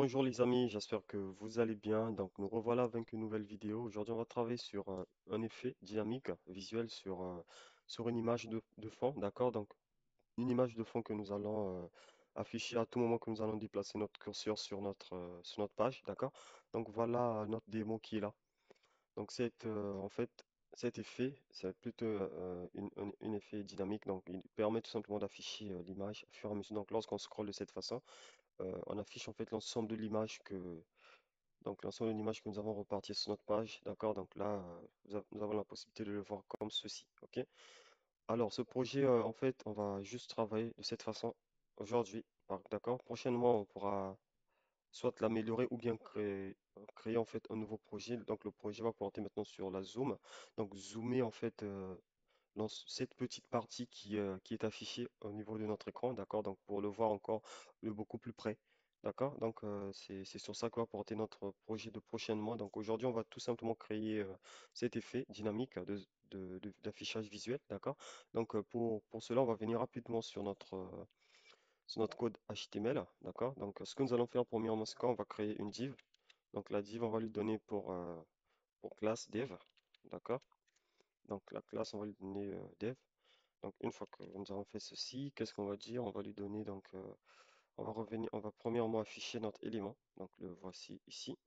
Bonjour les amis, j'espère que vous allez bien. Donc nous revoilà avec une nouvelle vidéo. Aujourd'hui on va travailler sur un effet dynamique visuel sur une image de fond, d'accord? Donc une image de fond que nous allons afficher à tout moment que nous allons déplacer notre curseur sur notre page, d'accord? Donc voilà notre démo qui est là. Donc en fait, cet effet, c'est plutôt un effet dynamique. Donc il permet tout simplement d'afficher l'image au fur et à mesure. Donc lorsqu'on scrolle de cette façon, on affiche en fait l'ensemble de l'image l'ensemble de l'image que nous avons reparti sur notre page, d'accord? Donc là, nous avons la possibilité de le voir comme ceci, ok? Alors, ce projet, en fait, on va juste travailler de cette façon aujourd'hui, d'accord? Prochainement, on pourra soit l'améliorer ou bien créer en fait un nouveau projet. Donc, le projet va porter maintenant sur la zoom. Donc, zoomer en fait dans cette petite partie qui est affichée au niveau de notre écran, d'accord? Donc pour le voir encore de beaucoup plus près, d'accord? Donc c'est sur ça que va porter notre projet de prochainement. Donc aujourd'hui, on va tout simplement créer cet effet dynamique d'affichage visuel, d'accord? Donc pour cela, on va venir rapidement sur notre code HTML, d'accord? Donc ce que nous allons faire premièrement, c'est qu'on va créer une div. Donc la div, on va lui donner pour classe dev, d'accord? Donc la classe, on va lui donner dev. Donc une fois que nous avons fait ceci, qu'est-ce qu'on va dire? On va lui donner on va revenir, on va premièrement afficher notre élément. Donc le voici ici.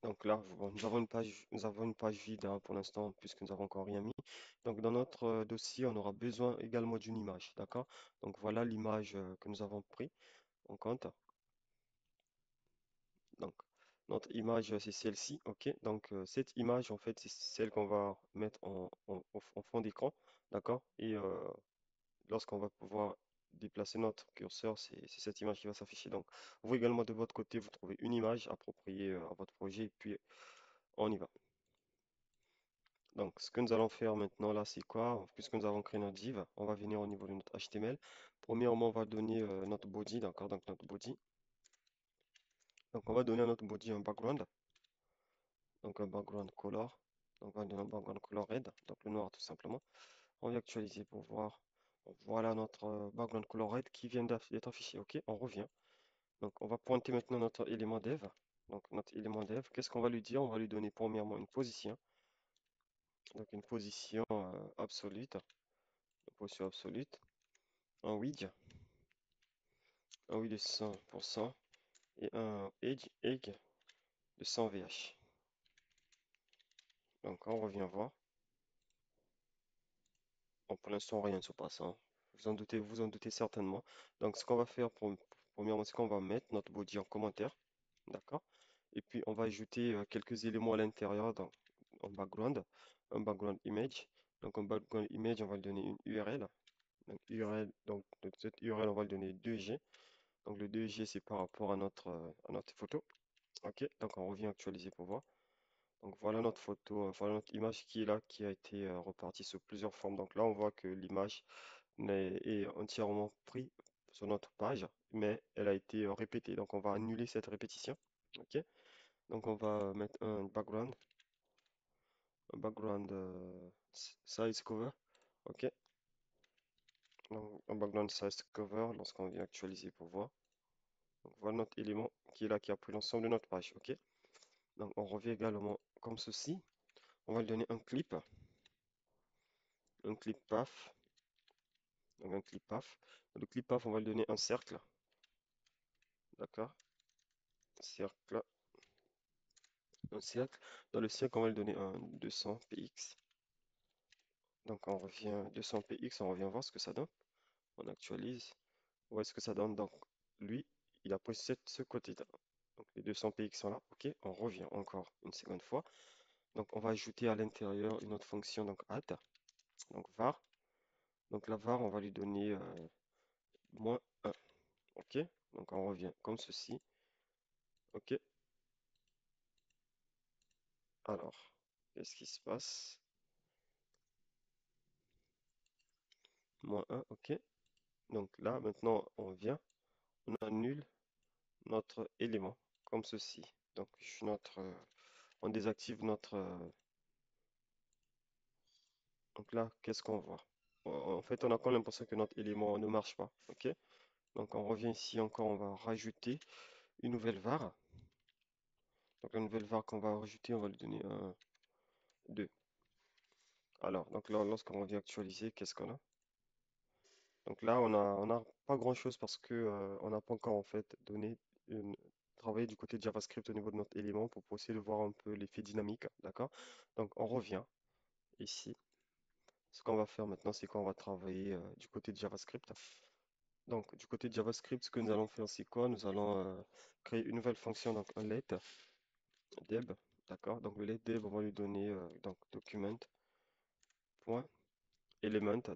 Donc là, bon, nous avons une page vide hein, pour l'instant puisque nous n'avons encore rien mis. Donc dans notre dossier, on aura besoin également d'une image, d'accord? Donc voilà l'image que nous avons pris en compte. Donc notre image c'est celle-ci, ok? Donc cette image en fait c'est celle qu'on va mettre en fond d'écran, d'accord? Et lorsqu'on va pouvoir déplacer notre curseur, c'est cette image qui va s'afficher. Donc, vous également de votre côté, vous trouvez une image appropriée à votre projet et puis on y va. Donc, ce que nous allons faire maintenant là, c'est quoi? Puisque nous avons créé notre div, on va venir au niveau de notre HTML. Premièrement, on va donner notre body, d'accord? Donc, notre body. Donc, on va donner à notre body un background, donc un background color. Donc, on va donner un background color red, donc le noir tout simplement. On va actualiser pour voir. Voilà notre background color red qui vient d'être affiché. Ok, on revient. Donc, on va pointer maintenant notre élément dev. Donc, notre élément dev, qu'est-ce qu'on va lui dire? On va lui donner premièrement une position. Donc, une position absolue. Une position absolue. Un width de 100% et un edge de 100 VH. Donc, on revient voir. Bon, pour l'instant, rien ne se passe, hein. Vous en doutez certainement. Donc, ce qu'on va faire, premièrement, c'est qu'on va mettre notre body en commentaire. D'accord? Et puis, on va ajouter quelques éléments à l'intérieur en background. Un background image. Donc, un background image, on va lui donner une URL. Donc, URL, donc cette URL, on va lui donner 2G. Donc, le 2G, c'est par rapport à notre photo. OK? Donc, on revient actualiser pour voir. Donc, voilà notre photo, voilà notre image qui est là, qui a été repartie sur plusieurs formes. Donc, là, on voit que l'image est entièrement prise sur notre page, mais elle a été répétée. Donc, on va annuler cette répétition. OK? Donc, on va mettre un background size cover. OK? Donc, un background size cover lorsqu'on vient actualiser pour voir. Donc, voilà notre élément qui est là, qui a pris l'ensemble de notre page. OK? Donc, on revient également comme ceci. On va lui donner un clip path. Donc, un clip path. Dans le clip path, on va lui donner un cercle. D'accord? Cercle. Un cercle. Dans le cercle, on va lui donner un 200 px. Donc, on revient 200 px, on revient voir ce que ça donne. On actualise. Où est-ce que ça donne? Donc, lui, il a pris ce côté-là. Donc, les 200 px sont là. OK, on revient encore une seconde fois. Donc, on va ajouter à l'intérieur une autre fonction, donc add, donc var. Donc, la var, on va lui donner moins 1. OK, donc on revient comme ceci. OK, alors, qu'est-ce qui se passe? Moins 1, OK. Donc là, maintenant, on annule notre élément, comme ceci. Donc, on désactive notre... donc là, qu'est-ce qu'on voit? en fait, on a comme l'impression que notre élément ne marche pas. OK? Donc, on revient ici encore, on va rajouter une nouvelle var. Donc, la nouvelle var qu'on va rajouter, on va lui donner un 2. Alors, donc là, lorsqu'on revient actualiser, qu'est-ce qu'on a? Donc là, on a pas grand-chose parce que on n'a pas encore en fait travaillé du côté de JavaScript au niveau de notre élément pour essayer de voir un peu l'effet dynamique, d'accord? Donc on revient ici. Ce qu'on va faire maintenant, c'est qu'on va travailler du côté de JavaScript. Donc du côté de JavaScript, ce que nous allons faire, c'est quoi? Nous allons créer une nouvelle fonction, donc un let deb, d'accord? Donc le let deb, on va lui donner donc document.element.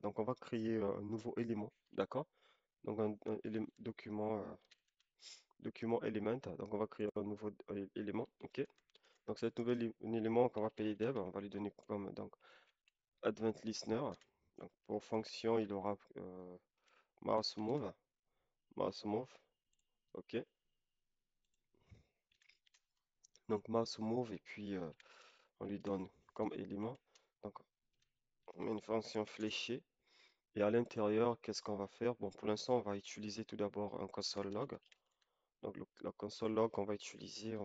Donc on va créer un nouveau élément, d'accord? Donc document element. Donc on va créer un nouveau élément. OK. Donc cet nouvel élément qu'on va payer dev, on va lui donner comme donc advent listener. Donc pour fonction, il aura mouse move, mouse move. OK. Donc mouse move et puis on lui donne comme élément. Donc on met une fonction fléchée et à l'intérieur, qu'est-ce qu'on va faire? Bon, pour l'instant, on va utiliser tout d'abord un console log. Donc la console log qu'on va utiliser,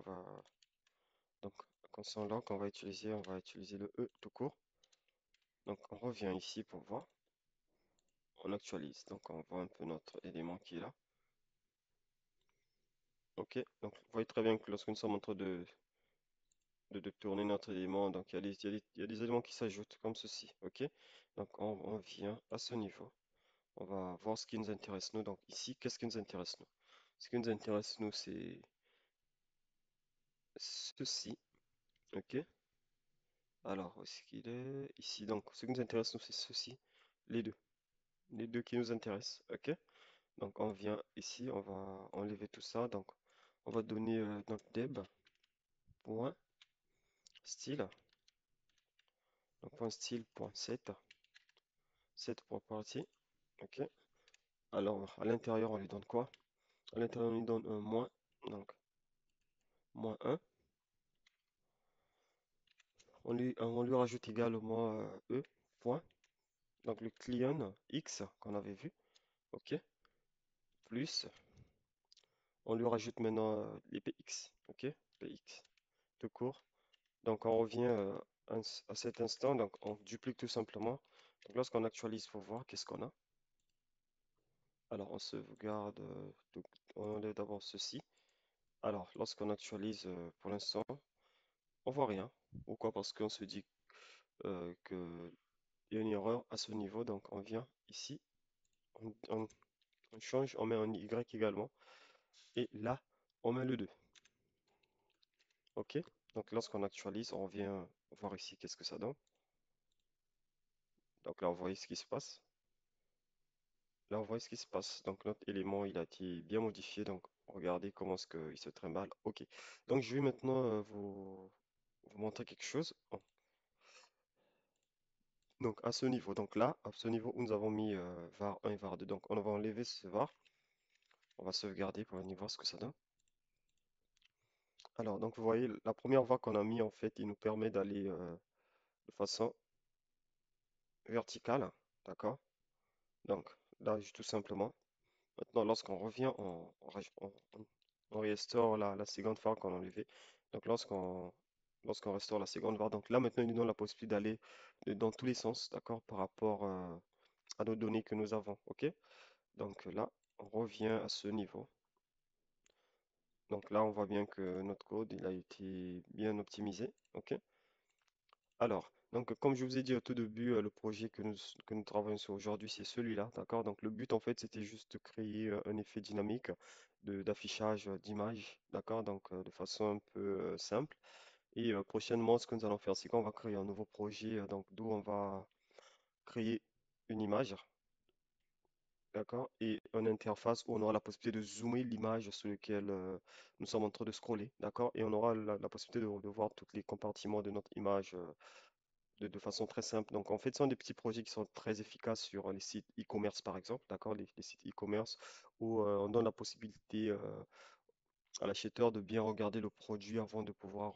donc console log on va utiliser le E tout court. Donc on revient ici pour voir, on actualise, donc on voit un peu notre élément qui est là. Ok, donc vous voyez très bien que lorsque nous sommes en train de tourner notre élément, donc il y a des éléments qui s'ajoutent comme ceci. Ok, donc on vient à ce niveau, on va voir ce qui nous intéresse nous. Donc ici, qu'est-ce qui nous intéresse nous? Ce qui nous intéresse nous, c'est ceci. Ok, alors où est-ce qu'il est? Ici, donc ce qui nous intéresse nous, c'est ceci, les deux. Les deux qui nous intéressent. Ok, donc on vient ici, on va enlever tout ça. Donc on va donner notre deb point style. Donc point style point set property. Ok. Alors à l'intérieur on lui donne quoi? À l'intérieur on lui donne un moins. Donc moins un. On lui rajoute également e point. Donc le client x qu'on avait vu. Ok. Plus. On lui rajoute maintenant les px. Ok. Px. Tout court. Donc on revient à cet instant, donc on duplique tout simplement. Donc lorsqu'on actualise pour voir qu'est-ce qu'on a. Alors on sauvegarde, on enlève d'abord ceci. Alors lorsqu'on actualise pour l'instant, on voit rien. Pourquoi? Parce qu'on se dit qu'il y a une erreur à ce niveau. Donc on vient ici, on change, on met un Y également. Et là, on met le 2. OK? Donc lorsqu'on actualise, on vient voir ici qu'est-ce que ça donne. Donc là, on voit ce qui se passe. Là, on voit ce qui se passe. Donc, notre élément, il a été bien modifié. Donc, regardez comment est-ce qu'il se trimballe. OK. Donc, je vais maintenant vous montrer quelque chose. Bon. Donc, à ce niveau. Donc là, à ce niveau où nous avons mis var 1 et var 2. Donc, on va enlever ce var. On va sauvegarder pour venir voir ce que ça donne. Alors, donc, vous voyez, la première var qu'on a mis, en fait, il nous permet d'aller de façon verticale. D'accord? Donc, là, tout simplement. Maintenant, lorsqu'on revient, on restaure la seconde var qu'on a enlevée. Donc, lorsqu'on restaure la seconde var, donc là, maintenant, il nous donne la possibilité d'aller dans tous les sens, d'accord, par rapport à nos données que nous avons. OK? Donc là, on revient à ce niveau. Donc là, on voit bien que notre code, il a été bien optimisé. OK? Alors, donc comme je vous ai dit au tout début, le projet que nous travaillons sur aujourd'hui, c'est celui-là, d'accord? Donc le but en fait, c'était juste de créer un effet dynamique d'affichage d'images, d'accord? Donc de façon un peu simple. Et prochainement, ce que nous allons faire, c'est qu'on va créer un nouveau projet, donc d'où on va créer une image, d'accord? Et une interface où on aura la possibilité de zoomer l'image sur laquelle nous sommes en train de scroller, d'accord? Et on aura la possibilité de voir tous les compartiments de notre image de façon très simple. Donc, en fait, ce sont des petits projets qui sont très efficaces sur les sites e-commerce, par exemple, d'accord? Les sites e-commerce où on donne la possibilité à l'acheteur de bien regarder le produit avant de pouvoir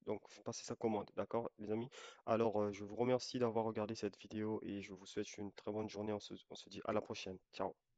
donc passer sa commande, d'accord, les amis? Alors, je vous remercie d'avoir regardé cette vidéo et je vous souhaite une très bonne journée. On se dit à la prochaine. Ciao.